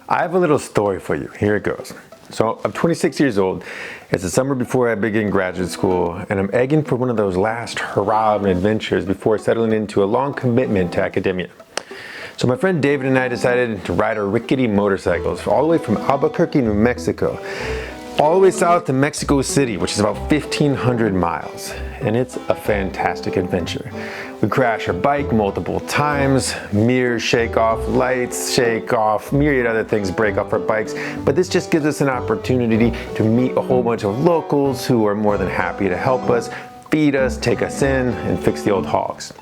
I have a little story for you. Here it goes. So I'm 26 years old. It's the summer before I begin graduate school, and I'm egging for one of those last hurrah adventures before settling into a long commitment to academia. So my friend David and I decided to ride our rickety motorcycles all the way from Albuquerque, New Mexico, all the way south to Mexico City, which is about 1,500 miles. And it's a fantastic adventure. We crash our bike multiple times, mirrors shake off, lights shake off, myriad other things break off our bikes. But this just gives us an opportunity to meet a whole bunch of locals who are more than happy to help us, feed us, take us in, and fix the old hogs.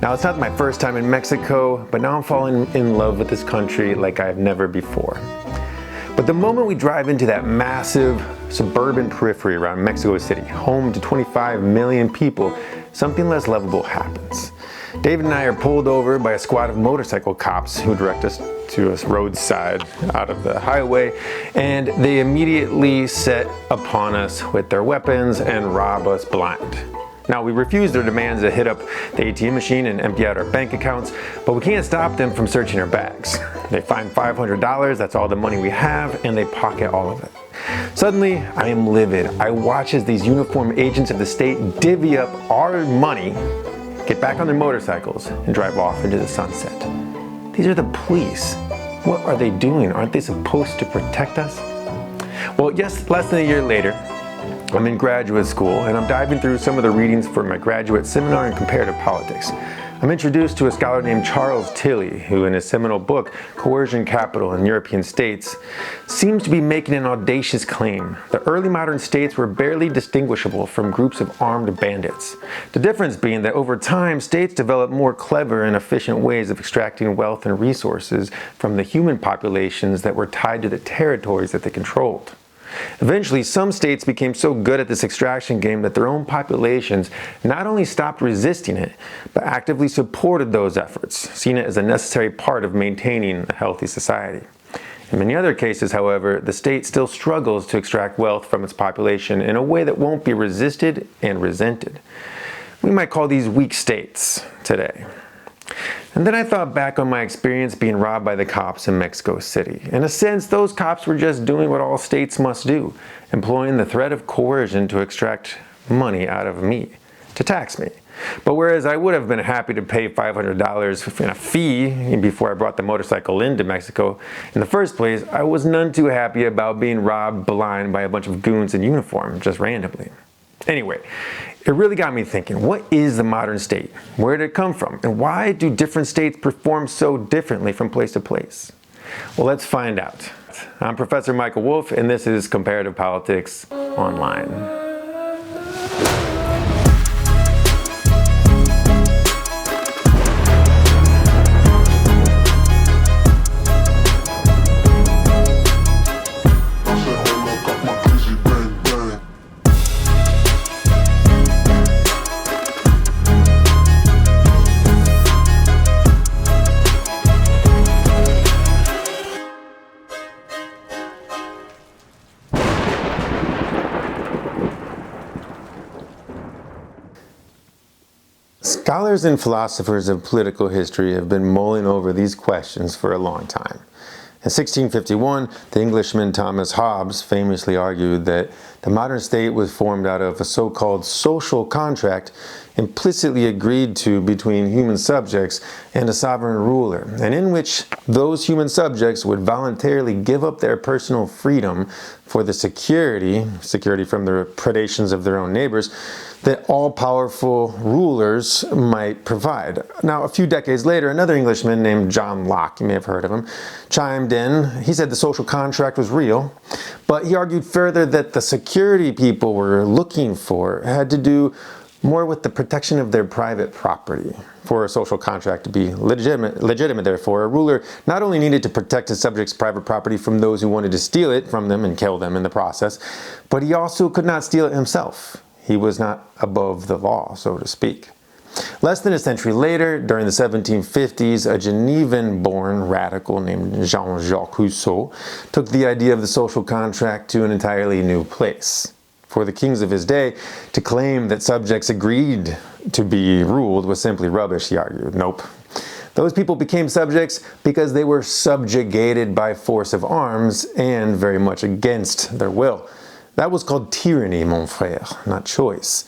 Now, it's not my first time in Mexico, but now I'm falling in love with this country like I've never before. But the moment we drive into that massive suburban periphery around Mexico City, home to 25 million people, something less lovable happens. David and I are pulled over by a squad of motorcycle cops who direct us to a roadside out of the highway, and they immediately set upon us with their weapons and rob us blind. Now, we refuse their demands to hit up the ATM machine and empty out our bank accounts, but we can't stop them from searching our bags. They find $500, that's all the money we have, and they pocket all of it. Suddenly, I am livid. I watch as these uniformed agents of the state divvy up our money, get back on their motorcycles, and drive off into the sunset. These are the police. What are they doing? Aren't they supposed to protect us? Well, just less than a year later, I'm in graduate school and I'm diving through some of the readings for my graduate seminar in comparative politics. I'm introduced to a scholar named Charles Tilly, who in his seminal book, Coercion, Capital in European States, seems to be making an audacious claim. The early modern states were barely distinguishable from groups of armed bandits. The difference being that over time, states developed more clever and efficient ways of extracting wealth and resources from the human populations that were tied to the territories that they controlled. Eventually, some states became so good at this extraction game that their own populations not only stopped resisting it, but actively supported those efforts, seeing it as a necessary part of maintaining a healthy society. In many other cases, however, the state still struggles to extract wealth from its population in a way that won't be resisted and resented. We might call these weak states today. And then I thought back on my experience being robbed by the cops in Mexico City. In a sense, those cops were just doing what all states must do, employing the threat of coercion to extract money out of me, to tax me. But whereas I would have been happy to pay $500 in a fee before I brought the motorcycle into Mexico in the first place, I was none too happy about being robbed blind by a bunch of goons in uniform, just randomly. Anyway, it really got me thinking, what is the modern state? Where did it come from? And why do different states perform so differently from place to place? Well, let's find out. I'm Professor Michael Wolf, and this is Comparative Politics Online. Scholars and philosophers of political history have been mulling over these questions for a long time. In 1651, the Englishman Thomas Hobbes famously argued that the modern state was formed out of a so-called social contract implicitly agreed to between human subjects and a sovereign ruler, and in which those human subjects would voluntarily give up their personal freedom for the security from the predations of their own neighbors, that all-powerful rulers might provide. Now, a few decades later, another Englishman named John Locke, you may have heard of him, chimed in. He said the social contract was real, but he argued further that the security people were looking for had to do more with the protection of their private property. For a social contract to be legitimate, therefore, a ruler not only needed to protect his subjects' private property from those who wanted to steal it from them and kill them in the process, but he also could not steal it himself. He was not above the law, so to speak. Less than a century later, during the 1750s, a Genevan-born radical named Jean-Jacques Rousseau took the idea of the social contract to an entirely new place. For the kings of his day to claim that subjects agreed to be ruled was simply rubbish, he argued. Nope. Those people became subjects because they were subjugated by force of arms and very much against their will. That was called tyranny, mon frère, not choice.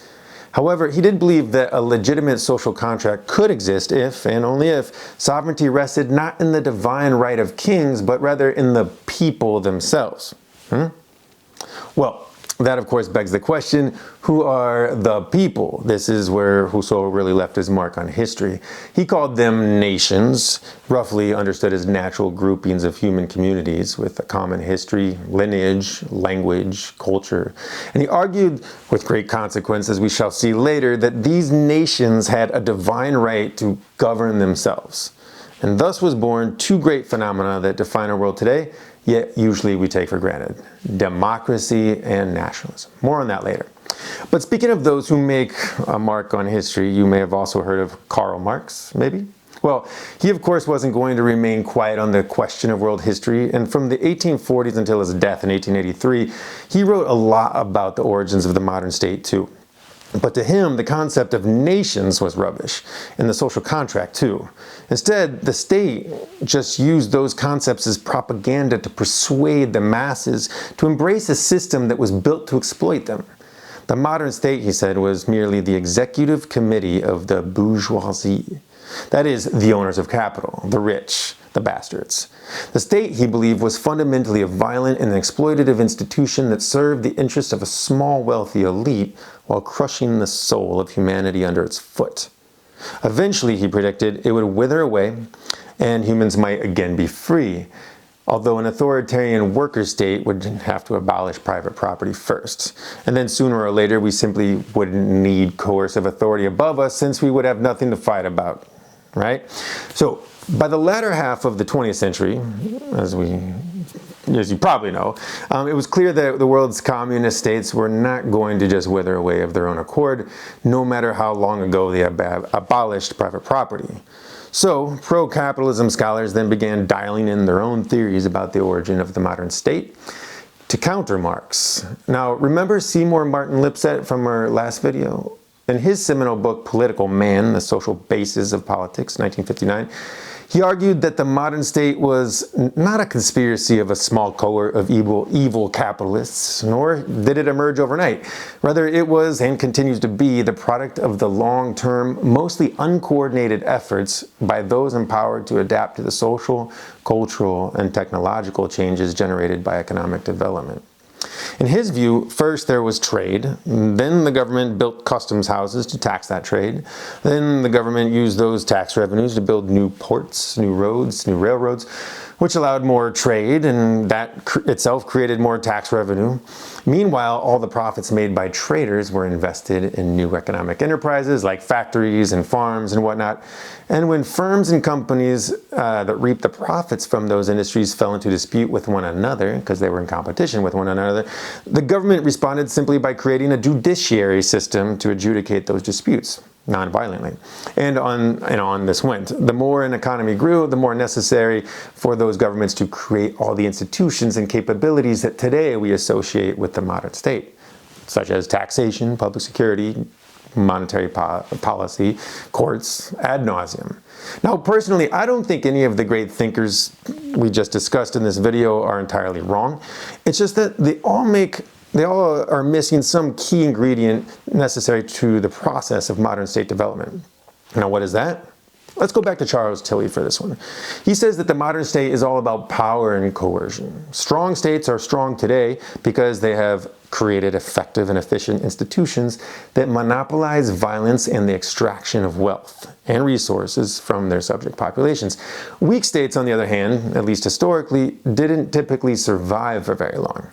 However, he did believe that a legitimate social contract could exist if, and only if, sovereignty rested not in the divine right of kings, but rather in the people themselves. Well, that of course begs the question, who are the people? This is where Rousseau really left his mark on history. He called them nations, roughly understood as natural groupings of human communities with a common history, lineage, language, culture. And he argued with great consequence, as we shall see later, that these nations had a divine right to govern themselves. And thus was born two great phenomena that define our world today, yet usually we take for granted: democracy and nationalism. More on that later. But speaking of those who make a mark on history, you may have also heard of Karl Marx, maybe? Well, he of course wasn't going to remain quiet on the question of world history, and from the 1840s until his death in 1883, he wrote a lot about the origins of the modern state too. But to him, the concept of nations was rubbish, and the social contract too. Instead, the state just used those concepts as propaganda to persuade the masses to embrace a system that was built to exploit them. The modern state, he said, was merely the executive committee of the bourgeoisie. That is, the owners of capital, the rich, the bastards. The state, he believed, was fundamentally a violent and exploitative institution that served the interests of a small, wealthy elite while crushing the soul of humanity under its foot. Eventually, he predicted, it would wither away and humans might again be free, although an authoritarian worker state would have to abolish private property first. And then sooner or later, we simply wouldn't need coercive authority above us since we would have nothing to fight about, right? So by the latter half of the 20th century, as you probably know, it was clear that the world's communist states were not going to just wither away of their own accord, no matter how long ago they abolished private property. So, pro-capitalism scholars then began dialing in their own theories about the origin of the modern state to counter Marx. Now, remember Seymour Martin Lipset from our last video? In his seminal book, Political Man, The Social Basis of Politics, 1959, he argued that the modern state was not a conspiracy of a small cohort of evil capitalists, nor did it emerge overnight. Rather, it was and continues to be the product of the long-term, mostly uncoordinated efforts by those empowered to adapt to the social, cultural, and technological changes generated by economic development. In his view, first there was trade, then the government built customs houses to tax that trade, then the government used those tax revenues to build new ports, new roads, new railroads, which allowed more trade, and that itself created more tax revenue. Meanwhile, all the profits made by traders were invested in new economic enterprises like factories and farms and whatnot. And when firms and companies that reaped the profits from those industries fell into dispute with one another, because they were in competition with one another, the government responded simply by creating a judiciary system to adjudicate those disputes non-violently. And on this went. The more an economy grew, the more necessary for those governments to create all the institutions and capabilities that today we associate with the modern state, such as taxation, public security, monetary policy, courts, ad nauseum. Now, personally, I don't think any of the great thinkers we just discussed in this video are entirely wrong. It's just that they all are missing some key ingredient necessary to the process of modern state development. Now, what is that? Let's go back to Charles Tilly for this one. He says that the modern state is all about power and coercion. Strong states are strong today because they have created effective and efficient institutions that monopolize violence and the extraction of wealth and resources from their subject populations. Weak states, on the other hand, at least historically, didn't typically survive for very long.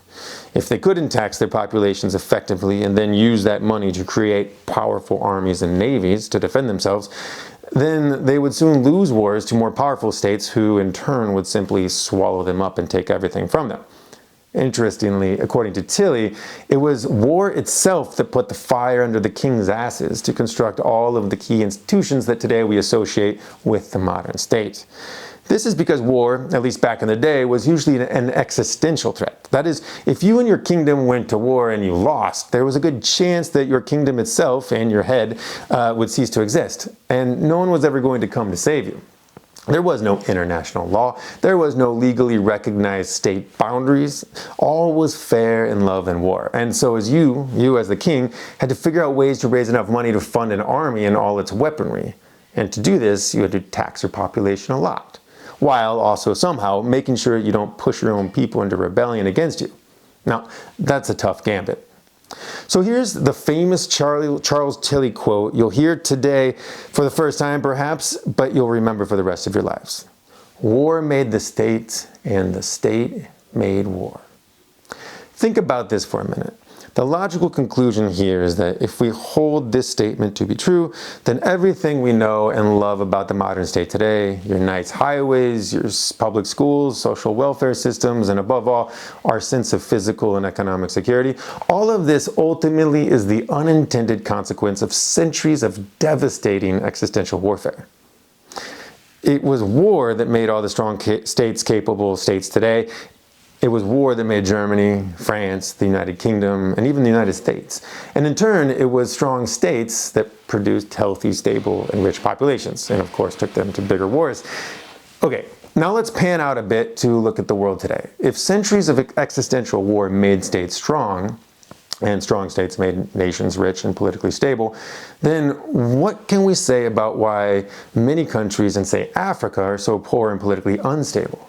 If they couldn't tax their populations effectively and then use that money to create powerful armies and navies to defend themselves, then they would soon lose wars to more powerful states who in turn would simply swallow them up and take everything from them. Interestingly, according to Tilly, it was war itself that put the fire under the king's asses to construct all of the key institutions that today we associate with the modern state. This is because war, at least back in the day, was usually an existential threat. That is, if you and your kingdom went to war and you lost, there was a good chance that your kingdom itself and your head would cease to exist, and no one was ever going to come to save you. There was no international law. There was no legally recognized state boundaries. All was fair in love and war. And so as you as the king, had to figure out ways to raise enough money to fund an army and all its weaponry. And to do this, you had to tax your population a lot, while also somehow making sure you don't push your own people into rebellion against you. Now, that's a tough gambit. So here's the famous Charles Tilly quote you'll hear today for the first time perhaps, but you'll remember for the rest of your lives. War made the state, and the state made war. Think about this for a minute. The logical conclusion here is that if we hold this statement to be true, then everything we know and love about the modern state today, your nice highways, your public schools, social welfare systems, and above all, our sense of physical and economic security, all of this ultimately is the unintended consequence of centuries of devastating existential warfare. It was war that made all the strong states capable states today. It was war that made Germany, France, the United Kingdom, and even the United States. And in turn, it was strong states that produced healthy, stable, and rich populations, and of course took them to bigger wars. Okay, now let's pan out a bit to look at the world today. If centuries of existential war made states strong, and strong states made nations rich and politically stable, then what can we say about why many countries in, say, Africa are so poor and politically unstable?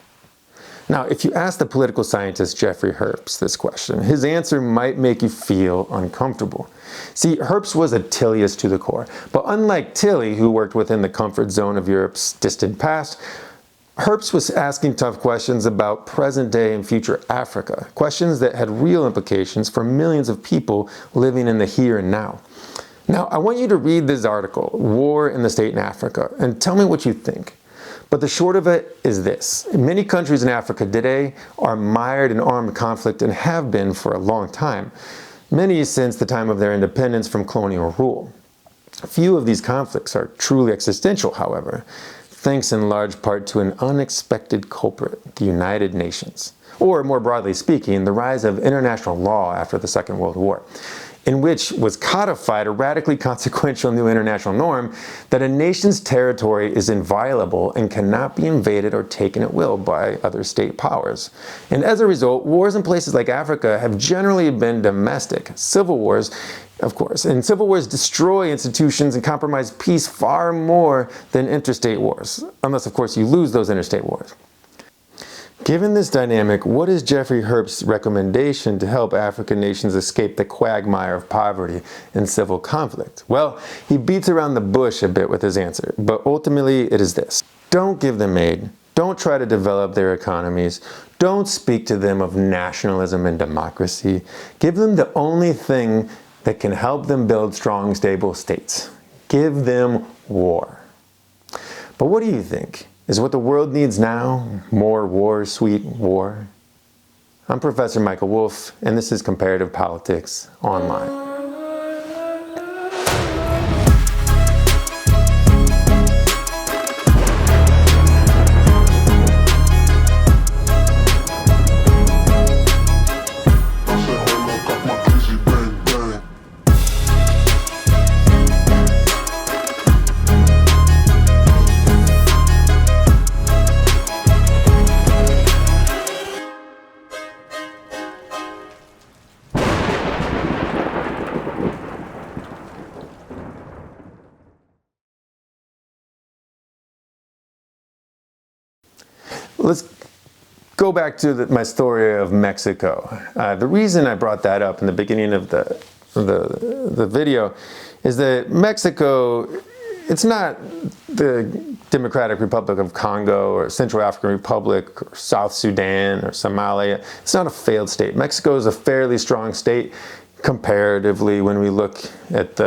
Now, if you ask the political scientist Jeffrey Herbst this question, his answer might make you feel uncomfortable. See, Herbst was a Tillyist to the core, but unlike Tilly, who worked within the comfort zone of Europe's distant past, Herbst was asking tough questions about present-day and future Africa, questions that had real implications for millions of people living in the here and now. Now, I want you to read this article, War in the State in Africa, and tell me what you think. But the short of it is this. Many countries in Africa today are mired in armed conflict and have been for a long time, many since the time of their independence from colonial rule. Few of these conflicts are truly existential, however, thanks in large part to an unexpected culprit, the United Nations, or more broadly speaking, the rise of international law after the Second World War, in which was codified a radically consequential new international norm that a nation's territory is inviolable and cannot be invaded or taken at will by other state powers. And as a result, wars in places like Africa have generally been domestic. Civil wars, of course, and civil wars destroy institutions and compromise peace far more than interstate wars, unless, of course, you lose those interstate wars. Given this dynamic, what is Jeffrey Herbst's recommendation to help African nations escape the quagmire of poverty and civil conflict? Well, he beats around the bush a bit with his answer, but ultimately it is this. Don't give them aid. Don't try to develop their economies. Don't speak to them of nationalism and democracy. Give them the only thing that can help them build strong, stable states. Give them war. But what do you think? Is what the world needs now more war, sweet war? I'm Professor Michael Wolff, and this is Comparative Politics Online. Let's go back to my story of Mexico. The reason I brought that up in the beginning of the video is that Mexico, it's not the Democratic Republic of Congo or Central African Republic or South Sudan or Somalia. It's not a failed state. Mexico is a fairly strong state comparatively when we look at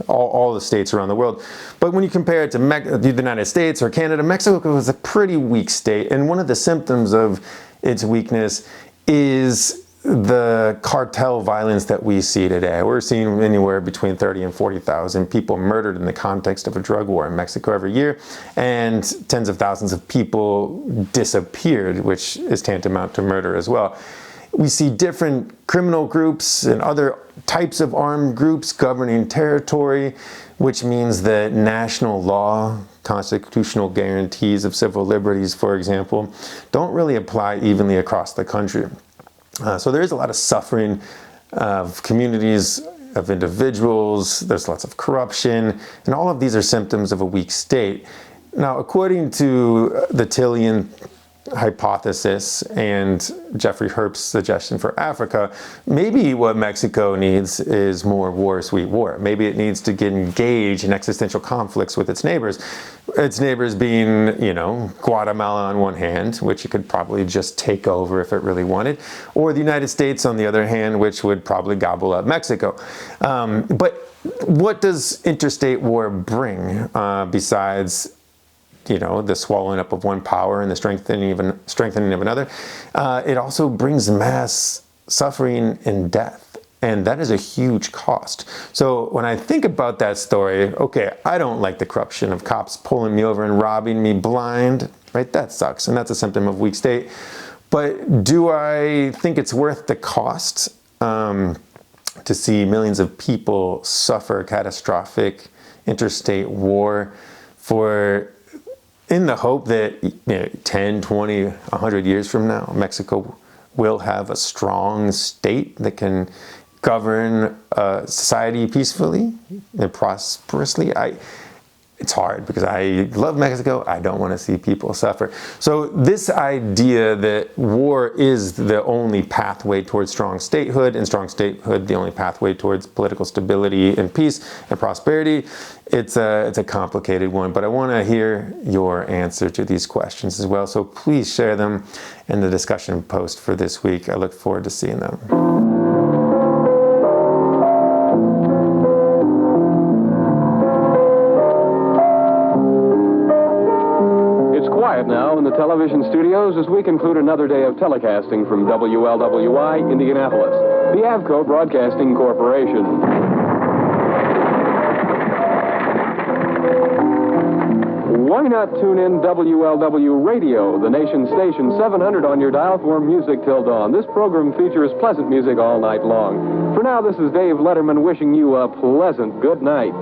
all the states around the world. But when you compare it to the United States or Canada, Mexico is a pretty weak state. And one of the symptoms of its weakness is the cartel violence that we see today. We're seeing anywhere between 30 and 40,000 people murdered in the context of a drug war in Mexico every year, and tens of thousands of people disappeared, which is tantamount to murder as well. We see different criminal groups and other types of armed groups governing territory, which means that national law, constitutional guarantees of civil liberties, for example, don't really apply evenly across the country. So there is a lot of suffering of communities, of individuals, there's lots of corruption, and all of these are symptoms of a weak state. Now, according to the Tillian hypothesis and Jeffrey Herbst's suggestion for Africa, maybe what Mexico needs is more war, sweet war. Maybe it needs to get engaged in existential conflicts with its neighbors. Its neighbors being, Guatemala on one hand, which it could probably just take over if it really wanted, or the United States on the other hand, which would probably gobble up Mexico. But what does interstate war bring besides the swallowing up of one power and the strengthening of another? It also brings mass suffering and death. And that is a huge cost. So when I think about that story, okay, I don't like the corruption of cops pulling me over and robbing me blind, right? That sucks. And that's a symptom of weak state. But do I think it's worth the cost to see millions of people suffer catastrophic interstate war in the hope that 10, 20, 100 years from now, Mexico will have a strong state that can govern society peacefully and prosperously? It's hard because I love Mexico. I don't want to see people suffer. So this idea that war is the only pathway towards strong statehood, and strong statehood the only pathway towards political stability and peace and prosperity, it's a complicated one. But I want to hear your answer to these questions as well. So please share them in the discussion post for this week. I look forward to seeing them. Now in the television studios as we conclude another day of telecasting from WLWI Indianapolis, the Avco Broadcasting Corporation. Why not tune in WLW Radio, the nation's station, 700 on your dial for music till dawn. This program features pleasant music all night long. For now, this is Dave Letterman wishing you a pleasant good night.